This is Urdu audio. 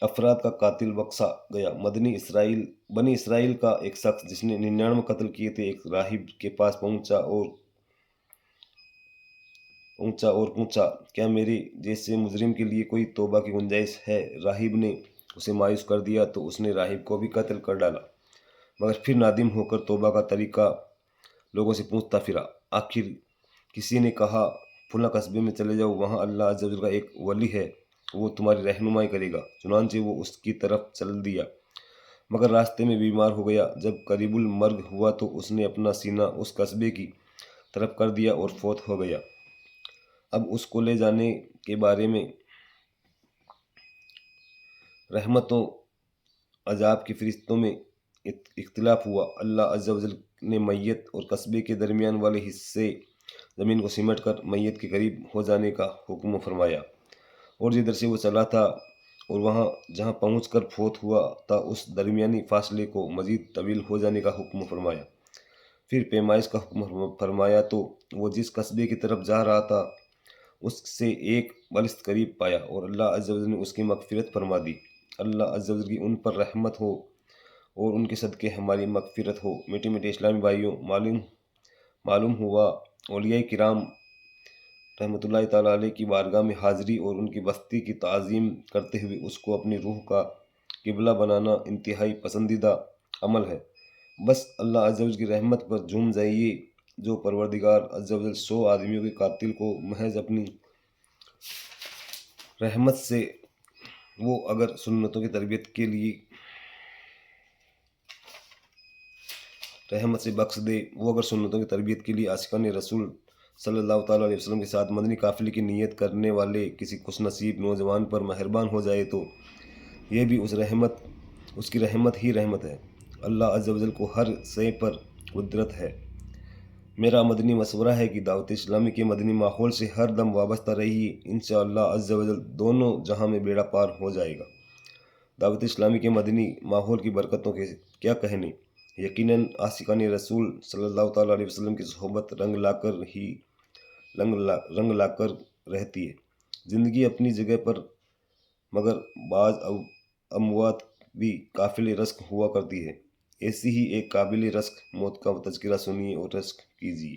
افراد کا قاتل بخشا گیا۔ بنی اسرائیل کا ایک شخص جس نے 99 قتل کیے تھے ایک راہب کے پاس پہنچا اور پوچھا، کیا میرے جیسے مجرم کے لیے کوئی توبہ کی گنجائش ہے؟ راہب نے اسے مایوس کر دیا تو اس نے راہب کو بھی قتل کر ڈالا، مگر پھر نادم ہو کر توبہ کا طریقہ لوگوں سے پوچھتا پھرا۔ آخر کسی نے کہا، فلاں قصبے میں چلے جاؤ، وہاں اللہ عز و جل کا ایک ولی ہے، وہ تمہاری رہنمائی کرے گا۔ چنانچہ وہ اس کی طرف چل دیا، مگر راستے میں بیمار ہو گیا۔ جب قریب المرگ ہوا تو اس نے اپنا سینہ اس قصبے کی طرف کر دیا اور فوت ہو گیا۔ اب اس کو لے جانے کے بارے میں رحمت و عذاب کے فرشتوں میں اختلاف ہوا۔ اللہ عز و جل نے میت اور قصبے کے درمیان والے حصے زمین کو سمیٹ کر میت کے قریب ہو جانے کا حکم فرمایا، اور جدھر سے وہ چلا تھا اور وہاں جہاں پہنچ کر فوت ہوا تھا اس درمیانی فاصلے کو مزید طویل ہو جانے کا حکم فرمایا۔ پھر پیمائش کا حکم فرمایا تو وہ جس قصبے کی طرف جا رہا تھا اس سے ایک بلست قریب پایا، اور اللہ عز و جل نے اس کی مغفرت فرما دی۔ اللہ عز و جل کی ان پر رحمت ہو اور ان کے صدقے ہماری مغفرت ہو۔ میٹھے میٹھے اسلامی بھائیوں، معلوم ہوا اولیاء کرام رحمۃ اللہ تعالیٰ علیہ کی بارگاہ میں حاضری اور ان کی بستی کی تعظیم کرتے ہوئے اس کو اپنی روح کا قبلہ بنانا انتہائی پسندیدہ عمل ہے۔ بس اللہ عز و جل کی رحمت پر جھوم جائیے۔ جو پروردگار عز و جل 100 آدمیوں کے قاتل کو محض اپنی رحمت سے وہ اگر سنتوں کی تربیت کے لیے عاشقان رسول صلی اللہ تعالیٰ علیہ وسلم کے ساتھ مدنی قافلے کی نیت کرنے والے کسی خوش نصیب نوجوان پر مہربان ہو جائے تو یہ بھی اس کی رحمت ہی رحمت ہے۔ اللہ عز و جل کو ہر شے پر قدرت ہے۔ میرا مدنی مشورہ ہے کہ دعوت اسلامی کے مدنی ماحول سے ہر دم وابستہ رہیے، انشاءاللہ عز و جل دونوں جہاں میں بیڑا پار ہو جائے گا۔ دعوت اسلامی کے مدنی ماحول کی برکتوں کے کیا کہنے، یقیناً عاشقان رسول صلی اللہ تعالیٰ علیہ وسلم کی صحبت رنگ لا کر رہتی ہے۔ زندگی اپنی جگہ پر، مگر بعض اموات بھی قابل رشک ہوا کرتی ہے۔ ایسی ہی ایک قابل رشک موت کا تذکرہ سنیے اور رشک کیجیے۔